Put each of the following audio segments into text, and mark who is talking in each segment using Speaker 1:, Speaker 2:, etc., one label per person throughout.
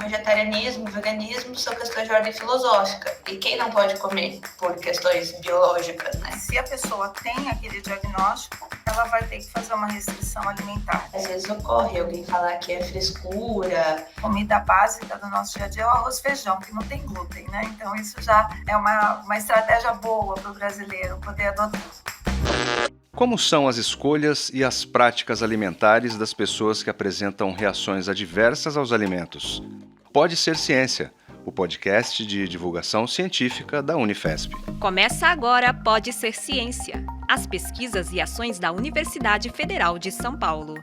Speaker 1: vegetarianismo, veganismo são questões de ordem filosófica. E quem não pode comer por questões biológicas, né?
Speaker 2: Se a pessoa tem aquele diagnóstico, ela vai ter que fazer uma restrição alimentar.
Speaker 1: Às vezes ocorre alguém falar que é frescura.
Speaker 2: Comida básica do nosso dia a dia é o arroz e feijão, que não tem glúten, né? Então isso já é uma estratégia boa para o brasileiro poder adotar.
Speaker 3: Como são as escolhas e as práticas alimentares das pessoas que apresentam reações adversas aos alimentos? Pode Ser Ciência, o podcast de divulgação científica da Unifesp.
Speaker 4: Começa agora Pode Ser Ciência, as pesquisas e ações da Universidade Federal de São Paulo.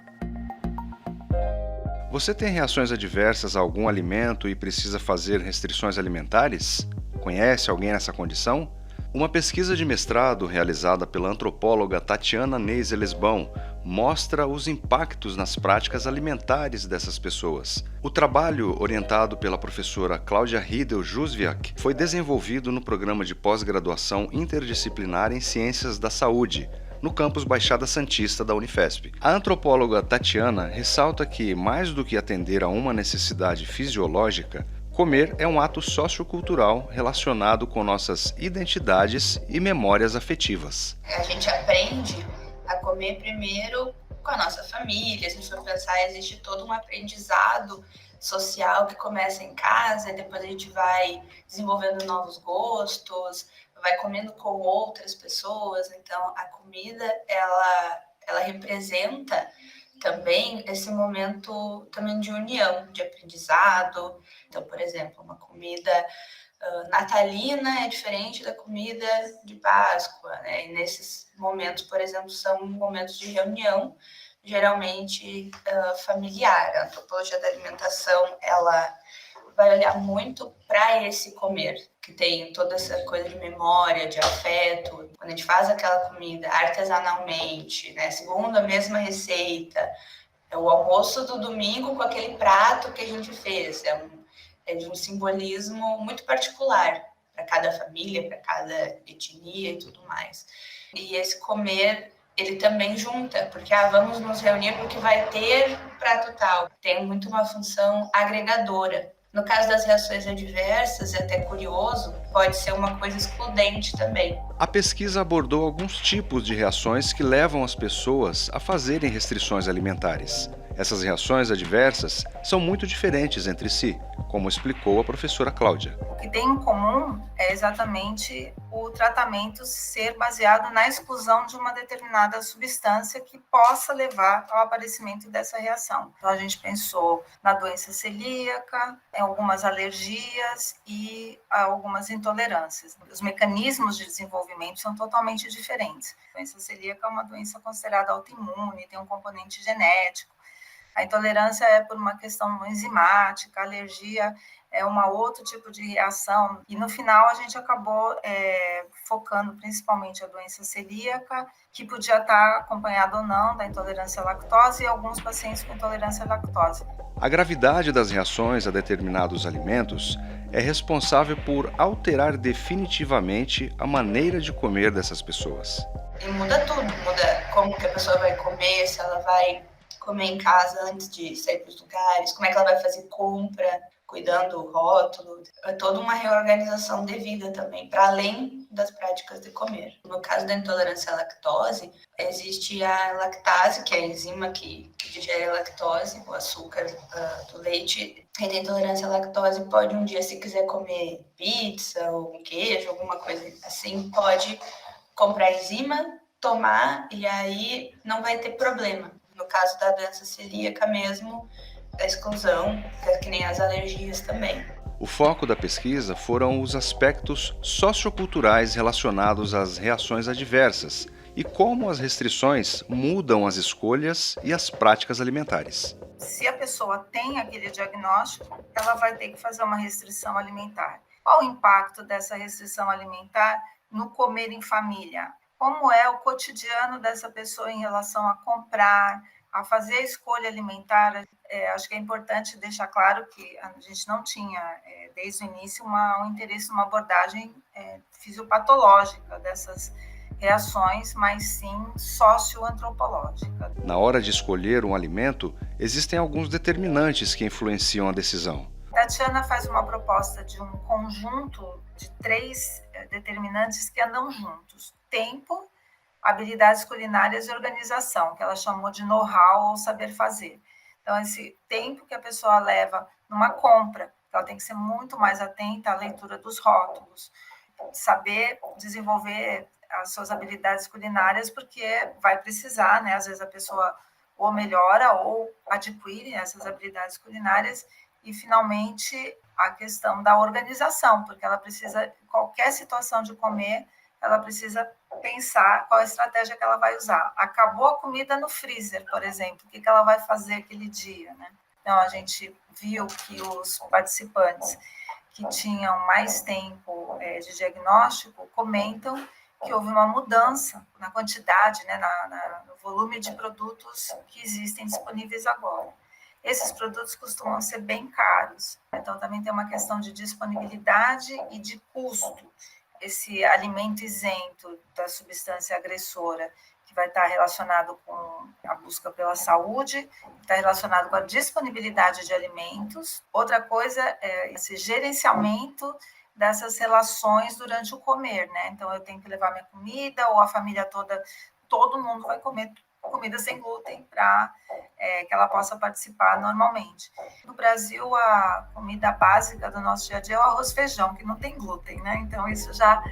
Speaker 3: Você tem reações adversas a algum alimento e precisa fazer restrições alimentares? Conhece alguém nessa condição? Uma pesquisa de mestrado realizada pela antropóloga Tatiana Neise Lesbão mostra os impactos nas práticas alimentares dessas pessoas. O trabalho, orientado pela professora Cláudia Riedel-Juswiak, foi desenvolvido no programa de pós-graduação interdisciplinar em Ciências da Saúde, no campus Baixada Santista da Unifesp. A antropóloga Tatiana ressalta que, mais do que atender a uma necessidade fisiológica, comer é um ato sociocultural relacionado com nossas identidades e memórias afetivas.
Speaker 1: A gente aprende a comer primeiro com a nossa família. Se a gente for pensar, existe todo um aprendizado social que começa em casa e depois a gente vai desenvolvendo novos gostos, vai comendo com outras pessoas. Então, a comida, ela representa também esse momento também de união, de aprendizado. Então, por exemplo, uma comida natalina é diferente da comida de Páscoa, né? E nesses momentos, por exemplo, são momentos de reunião, geralmente familiar. A antropologia da alimentação, ela vai olhar muito para esse comer, que tem toda essa coisa de memória, de afeto. Quando a gente faz aquela comida artesanalmente, né, segundo a mesma receita, é o almoço do domingo com aquele prato que a gente fez. É de um simbolismo muito particular para cada família, para cada etnia e tudo mais. E esse comer, ele também junta, porque vamos nos reunir porque vai ter prato tal. Tem muito uma função agregadora. No caso das reações adversas, é até curioso, pode ser uma coisa excludente também.
Speaker 3: A pesquisa abordou alguns tipos de reações que levam as pessoas a fazerem restrições alimentares. Essas reações adversas são muito diferentes entre si, como explicou a professora Cláudia.
Speaker 2: O que tem em comum é exatamente o tratamento ser baseado na exclusão de uma determinada substância que possa levar ao aparecimento dessa reação. Então, a gente pensou na doença celíaca, em algumas alergias e algumas intolerâncias. Os mecanismos de desenvolvimento são totalmente diferentes. A doença celíaca é uma doença considerada autoimune, tem um componente genético. A intolerância é por uma questão enzimática, a alergia é outro tipo de reação. E no final a gente acabou focando principalmente a doença celíaca, que podia estar acompanhada ou não da intolerância à lactose e alguns pacientes com intolerância à lactose.
Speaker 3: A gravidade das reações a determinados alimentos é responsável por alterar definitivamente a maneira de comer dessas pessoas.
Speaker 1: E muda tudo, muda como que a pessoa vai comer, se ela vai comer em casa antes de sair para os lugares, como é que ela vai fazer compra, cuidando do rótulo. É toda uma reorganização devida também, para além das práticas de comer. No caso da intolerância à lactose, existe a lactase, que é a enzima que digere a lactose, o açúcar do leite. Quem tem intolerância à lactose pode um dia, se quiser comer pizza ou um queijo, alguma coisa assim, pode comprar a enzima, tomar e aí não vai ter problema. No caso da doença celíaca mesmo, a exclusão, que nem as alergias também.
Speaker 3: O foco da pesquisa foram os aspectos socioculturais relacionados às reações adversas e como as restrições mudam as escolhas e as práticas alimentares.
Speaker 2: Se a pessoa tem aquele diagnóstico, ela vai ter que fazer uma restrição alimentar. Qual o impacto dessa restrição alimentar no comer em família? Como é o cotidiano dessa pessoa em relação a comprar, a fazer a escolha alimentar? Acho que é importante deixar claro que a gente não tinha, desde o início, um interesse numa abordagem fisiopatológica dessas reações, mas sim socioantropológica.
Speaker 3: Na hora de escolher um alimento, existem alguns determinantes que influenciam a decisão.
Speaker 2: A Tatiana faz uma proposta de um conjunto de 3 determinantes que andam juntos: tempo, habilidades culinárias e organização, que ela chamou de know-how ou saber fazer. Então, esse tempo que a pessoa leva numa compra, ela tem que ser muito mais atenta à leitura dos rótulos, saber desenvolver as suas habilidades culinárias, porque vai precisar, né? Às vezes a pessoa ou melhora ou adquire essas habilidades culinárias. E, finalmente, a questão da organização, porque ela precisa, em qualquer situação de comer, ela precisa pensar qual a estratégia que ela vai usar. Acabou a comida no freezer, por exemplo, o que ela vai fazer aquele dia, né? Então, a gente viu que os participantes que tinham mais tempo de diagnóstico comentam que houve uma mudança na quantidade, né, no volume de produtos que existem disponíveis agora. Esses produtos costumam ser bem caros, então também tem uma questão de disponibilidade e de custo. Esse alimento isento da substância agressora, que vai estar relacionado com a busca pela saúde, está relacionado com a disponibilidade de alimentos. Outra coisa é esse gerenciamento dessas relações durante o comer, né? Então, eu tenho que levar minha comida, ou a família toda, todo mundo vai comer comida sem glúten para que ela possa participar normalmente. No Brasil, a comida básica do nosso dia a dia é o arroz e feijão, que não tem glúten, né? Então, isso já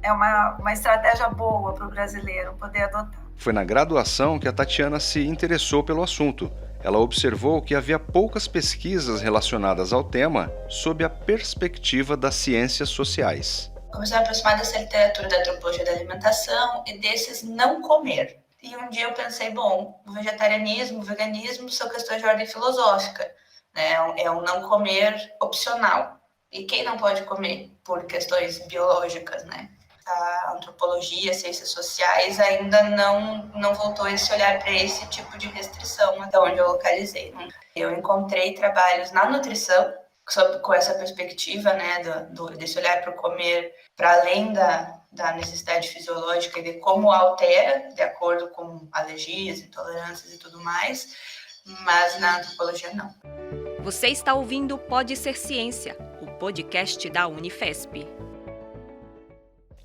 Speaker 2: é uma estratégia boa para o brasileiro poder adotar.
Speaker 3: Foi na graduação que a Tatiana se interessou pelo assunto. Ela observou que havia poucas pesquisas relacionadas ao tema sob a perspectiva das ciências sociais.
Speaker 1: Comecei a me aproximar dessa literatura da antropologia da alimentação e desses não comer. E um dia eu pensei, bom, o vegetarianismo, o veganismo são questões de ordem filosófica, né? É um não comer opcional. E quem não pode comer por questões biológicas, né? A antropologia, as ciências sociais ainda não voltou esse olhar para esse tipo de restrição, até onde eu localizei. Eu encontrei trabalhos na nutrição, com essa perspectiva, né, desse olhar para o comer, para além da necessidade fisiológica e de como altera, de acordo com alergias, intolerâncias e tudo mais, mas na antropologia não.
Speaker 4: Você está ouvindo Pode Ser Ciência, o podcast da Unifesp.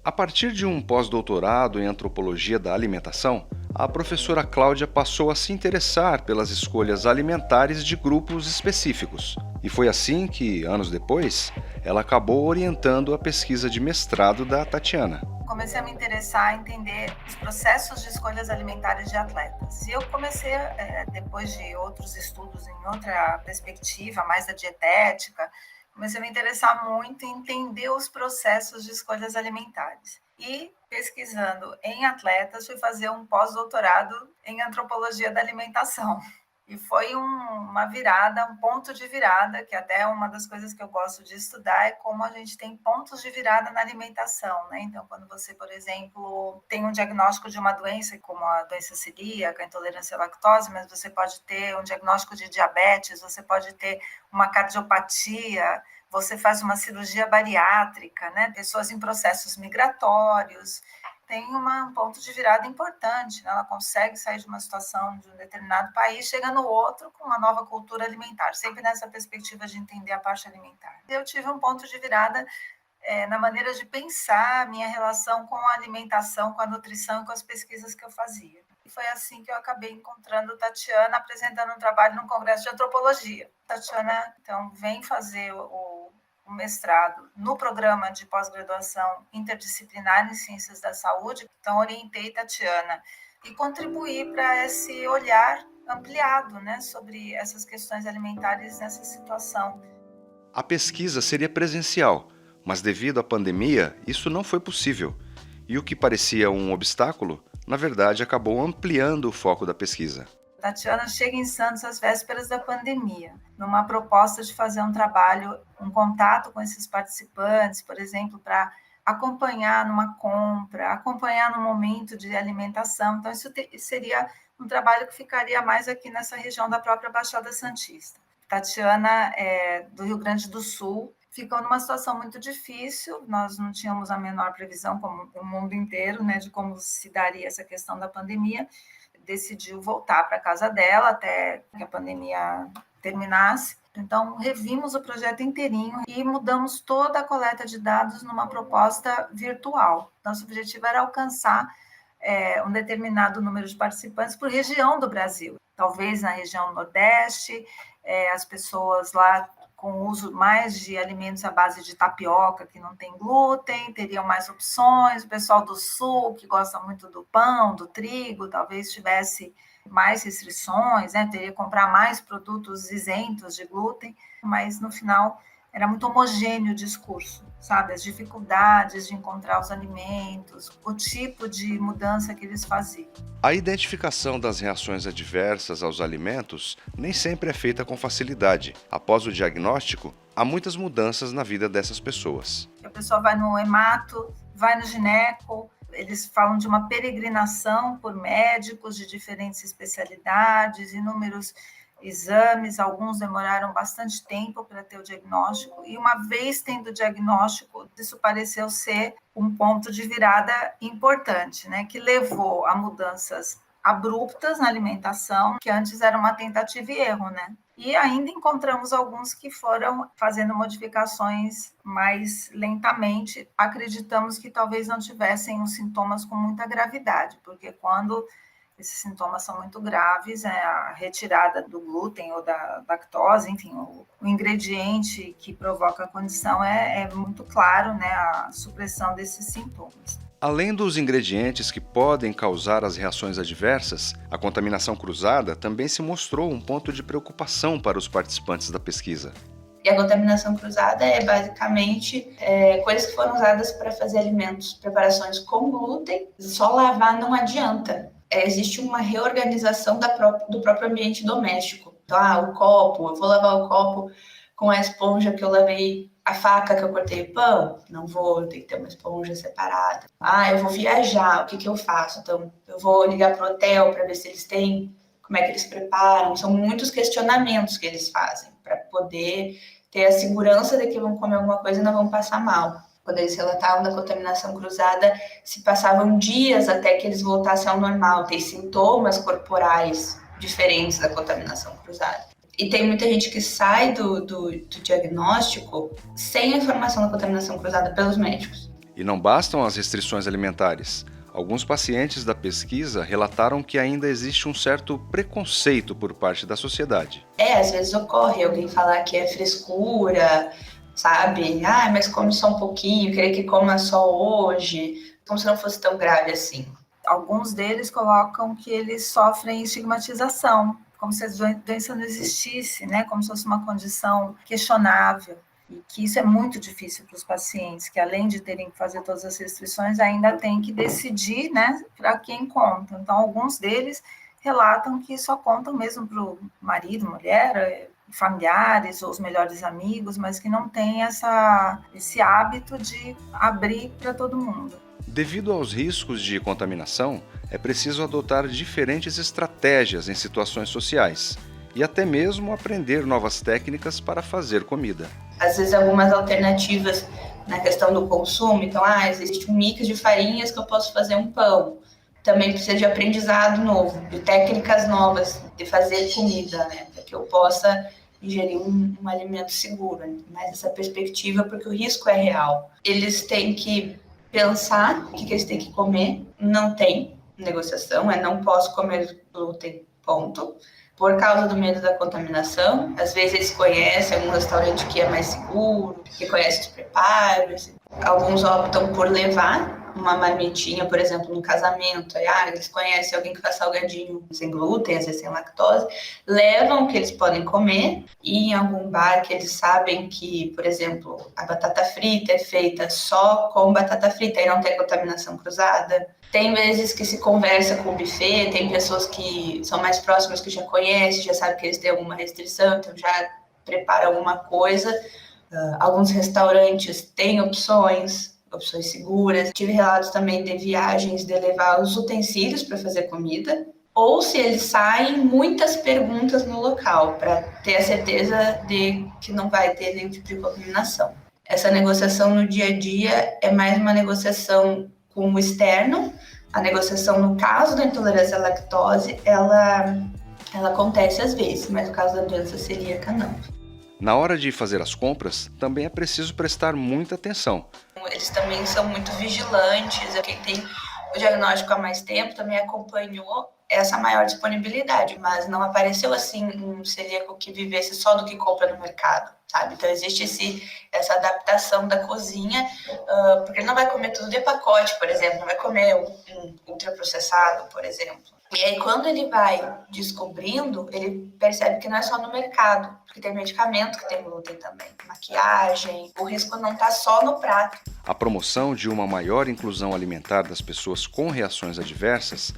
Speaker 3: A partir de um pós-doutorado em antropologia da alimentação, a professora Cláudia passou a se interessar pelas escolhas alimentares de grupos específicos. E foi assim que, anos depois, ela acabou orientando a pesquisa de mestrado da Tatiana.
Speaker 2: Comecei a me interessar em entender os processos de escolhas alimentares de atletas. E eu comecei, depois de outros estudos em outra perspectiva, mais da dietética, comecei a me interessar muito em entender os processos de escolhas alimentares. E, pesquisando em atletas, fui fazer um pós-doutorado em antropologia da alimentação. E foi uma virada, um ponto de virada, que até uma das coisas que eu gosto de estudar é como a gente tem pontos de virada na alimentação, né? Então, quando você, por exemplo, tem um diagnóstico de uma doença, como a doença celíaca, a intolerância à lactose, mas você pode ter um diagnóstico de diabetes, você pode ter uma cardiopatia, você faz uma cirurgia bariátrica, né? Pessoas em processos migratórios, tem um ponto de virada importante, né? Ela consegue sair de uma situação de um determinado país, chega no outro com uma nova cultura alimentar, sempre nessa perspectiva de entender a parte alimentar. Eu tive um ponto de virada na maneira de pensar a minha relação com a alimentação, com a nutrição e com as pesquisas que eu fazia. E foi assim que eu acabei encontrando Tatiana apresentando um trabalho num congresso de antropologia. Tatiana, então, vem fazer o mestrado no programa de pós-graduação interdisciplinar em Ciências da Saúde. Então, orientei Tatiana e contribuí para esse olhar ampliado, né, sobre essas questões alimentares nessa situação.
Speaker 3: A pesquisa seria presencial, mas devido à pandemia, isso não foi possível. E o que parecia um obstáculo, na verdade, acabou ampliando o foco da pesquisa.
Speaker 2: Tatiana chega em Santos às vésperas da pandemia, numa proposta de fazer um trabalho, um contato com esses participantes, por exemplo, para acompanhar numa compra, acompanhar no momento de alimentação. Então, isso seria um trabalho que ficaria mais aqui nessa região da própria Baixada Santista. Tatiana é do Rio Grande do Sul, ficou numa situação muito difícil, nós não tínhamos a menor previsão, como o mundo inteiro, né, de como se daria essa questão da pandemia. Decidiu voltar para a casa dela até que a pandemia terminasse. Então, revimos o projeto inteirinho e mudamos toda a coleta de dados numa proposta virtual. Nosso objetivo era alcançar um determinado número de participantes por região do Brasil. Talvez na região Nordeste, as pessoas lá com uso mais de alimentos à base de tapioca, que não tem glúten, teriam mais opções. O pessoal do Sul, que gosta muito do pão, do trigo, talvez tivesse mais restrições, né? Teria que comprar mais produtos isentos de glúten, mas no final era muito homogêneo o discurso, sabe? As dificuldades de encontrar os alimentos, o tipo de mudança que eles faziam.
Speaker 3: A identificação das reações adversas aos alimentos nem sempre é feita com facilidade. Após o diagnóstico, há muitas mudanças na vida dessas pessoas.
Speaker 2: A pessoa vai no hemato, vai no gineco, eles falam de uma peregrinação por médicos de diferentes especialidades, inúmeros exames, alguns demoraram bastante tempo para ter o diagnóstico, e uma vez tendo o diagnóstico, isso pareceu ser um ponto de virada importante, né, que levou a mudanças abruptas na alimentação, que antes era uma tentativa e erro, né? E ainda encontramos alguns que foram fazendo modificações mais lentamente. Acreditamos que talvez não tivessem os sintomas com muita gravidade, porque quando esses sintomas são muito graves, a retirada do glúten ou da lactose, enfim, o ingrediente que provoca a condição é muito claro, né, a supressão desses sintomas.
Speaker 3: Além dos ingredientes que podem causar as reações adversas, a contaminação cruzada também se mostrou um ponto de preocupação para os participantes da pesquisa.
Speaker 1: E a contaminação cruzada é basicamente coisas que foram usadas para fazer alimentos, preparações com glúten. Só lavar não adianta. Existe uma reorganização do próprio ambiente doméstico. Então, o copo, eu vou lavar o copo com a esponja que eu lavei, a faca que eu cortei o pão, não vou, tem que ter uma esponja separada. Eu vou viajar, o que eu faço? Então, eu vou ligar para o hotel para ver se eles têm, como é que eles preparam. São muitos questionamentos que eles fazem para poder ter a segurança de que vão comer alguma coisa e não vão passar mal. Quando eles relatavam da contaminação cruzada, se passavam dias até que eles voltassem ao normal. Tem sintomas corporais diferentes da contaminação cruzada. E tem muita gente que sai do diagnóstico sem a informação da contaminação cruzada pelos médicos.
Speaker 3: E não bastam as restrições alimentares. Alguns pacientes da pesquisa relataram que ainda existe um certo preconceito por parte da sociedade.
Speaker 1: Às vezes ocorre alguém falar que é frescura, sabe? Mas come só um pouquinho, querer que coma só hoje, como se não fosse tão grave assim.
Speaker 2: Alguns deles colocam que eles sofrem estigmatização, como se a doença não existisse, né? Como se fosse uma condição questionável. E que isso é muito difícil para os pacientes, que além de terem que fazer todas as restrições, ainda têm que decidir, né, para quem conta. Então, alguns deles relatam que só contam mesmo para o marido, mulher, familiares ou os melhores amigos, mas que não tem esse hábito de abrir para todo mundo.
Speaker 3: Devido aos riscos de contaminação, é preciso adotar diferentes estratégias em situações sociais e até mesmo aprender novas técnicas para fazer comida.
Speaker 1: Às vezes algumas alternativas na questão do consumo, então existe um mix de farinhas que eu posso fazer um pão. Também precisa de aprendizado novo, de técnicas novas de fazer comida, né, para que eu possa ingerir um alimento seguro, né? Mas essa perspectiva, porque o risco é real. Eles têm que pensar o que eles têm que comer, não tem negociação, não posso comer glúten, ponto. Por causa do medo da contaminação, às vezes eles conhecem algum restaurante que é mais seguro, que conhece os preparos. Alguns optam por levar uma marmitinha, por exemplo, no casamento. Eles conhecem alguém que faz salgadinho sem glúten, às vezes sem lactose. Levam o que eles podem comer e em algum bar que eles sabem que, por exemplo, a batata frita é feita só com batata frita e não tem contaminação cruzada. Tem vezes que se conversa com o buffet, tem pessoas que são mais próximas que já conhecem, já sabem que eles têm alguma restrição, então já prepara alguma coisa. Alguns restaurantes têm opções seguras. Tive relatos também de viagens de levar os utensílios para fazer comida. Ou se eles saem, muitas perguntas no local, para ter a certeza de que não vai ter nenhum tipo de contaminação. Essa negociação no dia a dia é mais uma negociação com o externo. A negociação no caso da intolerância à lactose, ela acontece às vezes, mas no caso da doença celíaca não.
Speaker 3: Na hora de fazer as compras, também é preciso prestar muita atenção.
Speaker 1: Eles também são muito vigilantes. Quem tem o diagnóstico há mais tempo também acompanhou essa maior disponibilidade, mas não apareceu assim um celíaco que vivesse só do que compra no mercado, sabe? Então existe essa adaptação da cozinha, porque ele não vai comer tudo de pacote, por exemplo, não vai comer um ultraprocessado, por exemplo. E aí, quando ele vai descobrindo, ele percebe que não é só no mercado, porque tem medicamento que tem glúten também, maquiagem, o risco não está só no prato.
Speaker 3: A promoção de uma maior inclusão alimentar das pessoas com reações adversas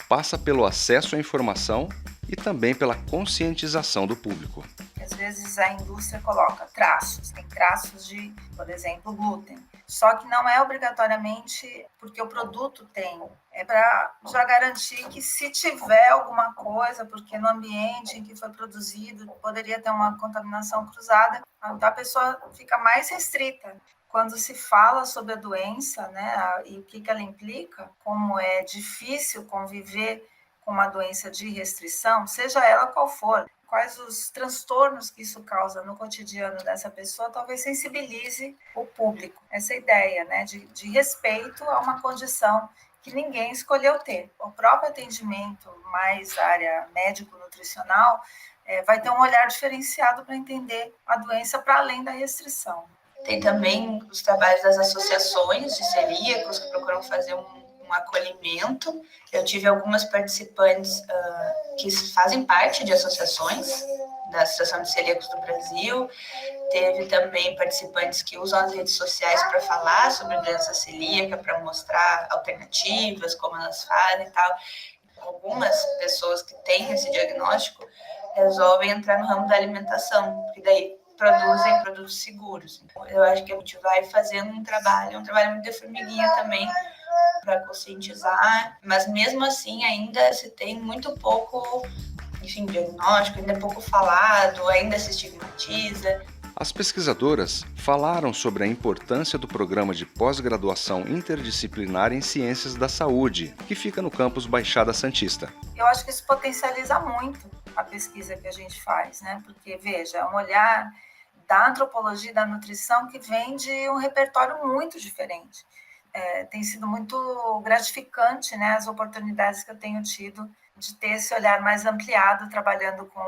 Speaker 3: passa pelo acesso à informação e também pela conscientização do público.
Speaker 2: Às vezes a indústria coloca traços, tem traços de, por exemplo, glúten. Só que não é obrigatoriamente porque o produto tem. É para já garantir que se tiver alguma coisa, porque no ambiente em que foi produzido poderia ter uma contaminação cruzada, a pessoa fica mais restrita. Quando se fala sobre a doença, né, e o que ela implica, como é difícil conviver com uma doença de restrição, seja ela qual for, quais os transtornos que isso causa no cotidiano dessa pessoa, talvez sensibilize o público. Essa ideia, né, de respeito a uma condição que ninguém escolheu ter. O próprio atendimento, mais área médico-nutricional, vai ter um olhar diferenciado para entender a doença para além da restrição.
Speaker 1: Tem também os trabalhos das associações de celíacos que procuram fazer um acolhimento. Eu tive algumas participantes que fazem parte de associações, da Associação de Celíacos do Brasil. Teve também participantes que usam as redes sociais para falar sobre doença celíaca, para mostrar alternativas, como elas fazem e tal. Algumas pessoas que têm esse diagnóstico resolvem entrar no ramo da alimentação, porque daí produzem produtos seguros. Então, eu acho que a gente vai fazendo um trabalho muito de formiguinha também, para conscientizar, mas mesmo assim ainda se tem muito pouco, diagnóstico, ainda é pouco falado, ainda se estigmatiza.
Speaker 3: As pesquisadoras falaram sobre a importância do programa de pós-graduação interdisciplinar em Ciências da Saúde, que fica no campus Baixada Santista.
Speaker 2: Eu acho que isso potencializa muito a pesquisa que a gente faz, né? Porque, veja, é um olhar da antropologia e da nutrição que vem de um repertório muito diferente. Tem sido muito gratificante, né, as oportunidades que eu tenho tido de ter esse olhar mais ampliado, trabalhando com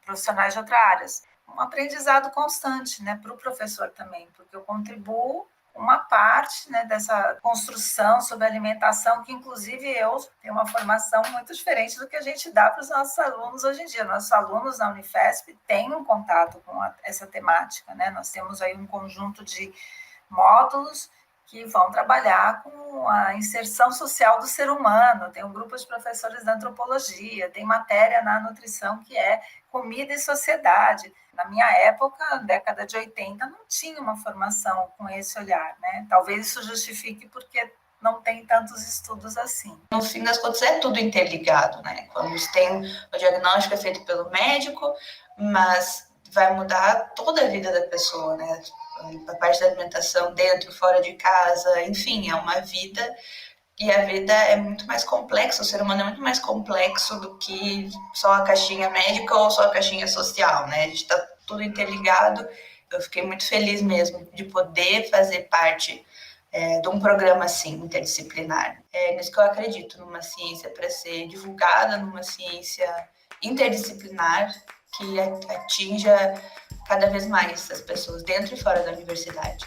Speaker 2: profissionais de outras áreas. Um aprendizado constante, né, para o professor também, porque eu contribuo uma parte, né, dessa construção sobre alimentação, que inclusive eu tenho uma formação muito diferente do que a gente dá para os nossos alunos hoje em dia. Nossos alunos na Unifesp têm um contato com essa temática, né? Nós temos aí um conjunto de módulos que vão trabalhar com a inserção social do ser humano. Tem um grupo de professores da antropologia, tem matéria na nutrição que é comida e sociedade. Na minha época, década de 80, não tinha uma formação com esse olhar, né? Talvez isso justifique porque não tem tantos estudos assim.
Speaker 1: No fim das contas, é tudo interligado, né? Quando você tem o diagnóstico é feito pelo médico, mas vai mudar toda a vida da pessoa, né? A parte da alimentação dentro, fora de casa, enfim, é uma vida, e a vida é muito mais complexa, o ser humano é muito mais complexo do que só a caixinha médica ou só a caixinha social, né? A gente está tudo interligado. Eu fiquei muito feliz mesmo de poder fazer parte de um programa assim, interdisciplinar. É nisso que eu acredito, numa ciência para ser divulgada, numa ciência interdisciplinar que atinja cada vez mais as pessoas dentro e fora da universidade.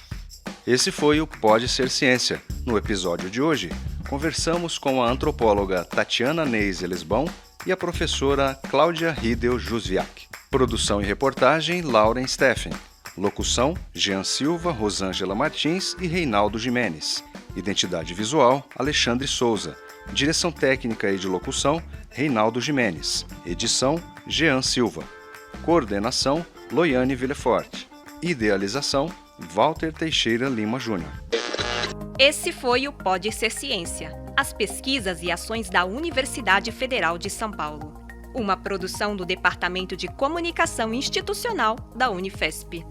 Speaker 3: Esse foi o Pode Ser Ciência. No episódio de hoje, conversamos com a antropóloga Tatiana Neis Elesbão e a professora Cláudia Riedel Jusviak. Produção e reportagem, Lauren Steffen. Locução, Jean Silva, Rosângela Martins e Reinaldo Jimenez. Identidade visual, Alexandre Souza. Direção técnica e de locução, Reinaldo Jimenez. Edição, Jean Silva. Coordenação, Loiane Villefort. Idealização, Walter Teixeira Lima Júnior.
Speaker 4: Esse foi o Pode Ser Ciência, as pesquisas e ações da Universidade Federal de São Paulo. Uma produção do Departamento de Comunicação Institucional da Unifesp.